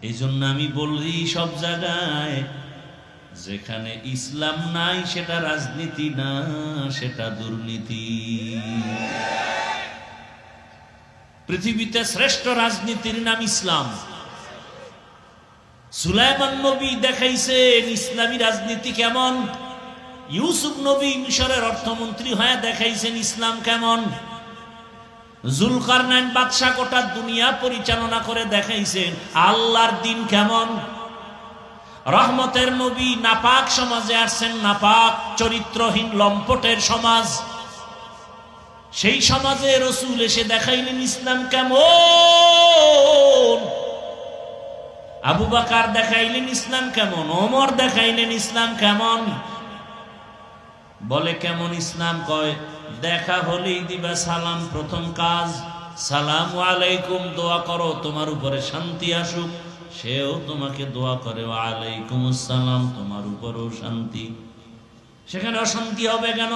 এই জন্য আমি বলি সব জায়গায় যেখানে ইসলাম নাই সেটা রাজনীতি না, সেটা দুর্নীতি। পৃথিবীতে শ্রেষ্ঠ রাজনীতির নাম ইসলাম। সুলাইমান নবী দেখাইছেন ইসলামী রাজনীতি কেমন, ইউসুফ নবী মিশরের অর্থমন্ত্রী হয়ে দেখাইছেন ইসলাম কেমন, জুলকারনাইন বাদশা গোটা দুনিয়া পরিচালনা করে দেখাইছেন আল্লাহর দিন কেমন। রহমতের নবী নাপাক সমাজে আসছেন, নাপাক চরিত্রহীন লম্পটের সমাজ, সেই সমাজে রসুল এসে দেখাইলেন ইসলাম কেমন। আবু বকর দেখাইলেন ইসলাম কেমন, ওমর দেখাইলেন ইসলাম কেমন। বলে কেমন ইসলাম, কয় দেখা হলেই দিবা সালাম, প্রথম কাজ সালামু আলাইকুম, দোয়া করো তোমার উপরে শান্তি আসুক। সেও তোমাকে দোয়া করে ওয়ালাইকুম আসসালাম, তোমার উপরেও শান্তি। সেখানে অশান্তি হবে কেন?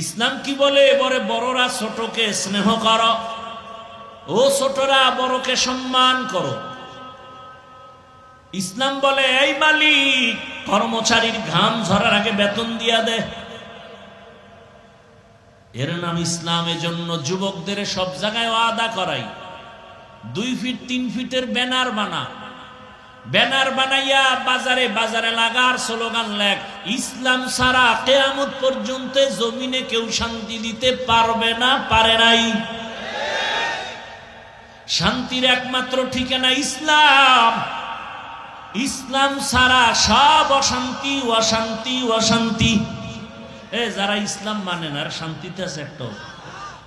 ইসলাম কি বলে, বড়রা ছোটকে স্নেহ করো, ও ছোটরা বড়কে সম্মান করো। ইসলাম বলে এই মালিক কর্মচারীর ঘাম ঝরার আগে বেতন দিয়া দে। এর নাম ইসলাম। এজন্য যুবকদের সব জায়গায় ওয়াদা করাই, 2 ফিট 3 ফিটের ব্যানার বানা, ব্যানার বানাইয়া বাজারে বাজারে লাগার স্লোগান লেখ, ইসলাম ছাড়া কিয়ামত পর্যন্ত জমিনে কেউ শান্তি দিতে পারবে না, পারে নাই। শান্তির একমাত্র ঠিকানা ইসলাম। ইসলাম ছাড়া সব অশান্তি, অশান্তি, অশান্তি। যারা ইসলাম মানে না শান্তিতে আছে একটা,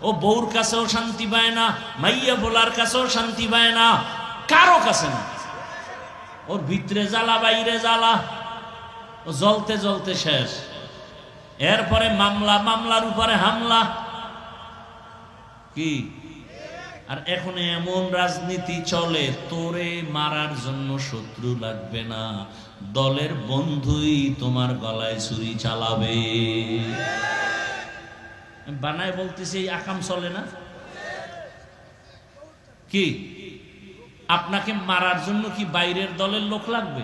ও বউর কাছেও শান্তি পায় না, মাইয়া বলার কাছেও শান্তি পায় না, কারো কাছে না। ওর ভিতরে জ্বালা বাইরে জ্বালা, ও জ্বলতে জ্বলতে শেষ। এরপরে মামলা, মামলার উপরে হামলা। কি আর এখন এমন রাজনীতি চলে, তোরে মারার জন্য শত্রু লাগবে না, দলের বন্ধুই তোমার গলায় ছুরি চালাবে। বানায় বলতেছি এই আকাম চলে না কি? আপনাকে মারার জন্য কি বাইরের দলের লোক লাগবে?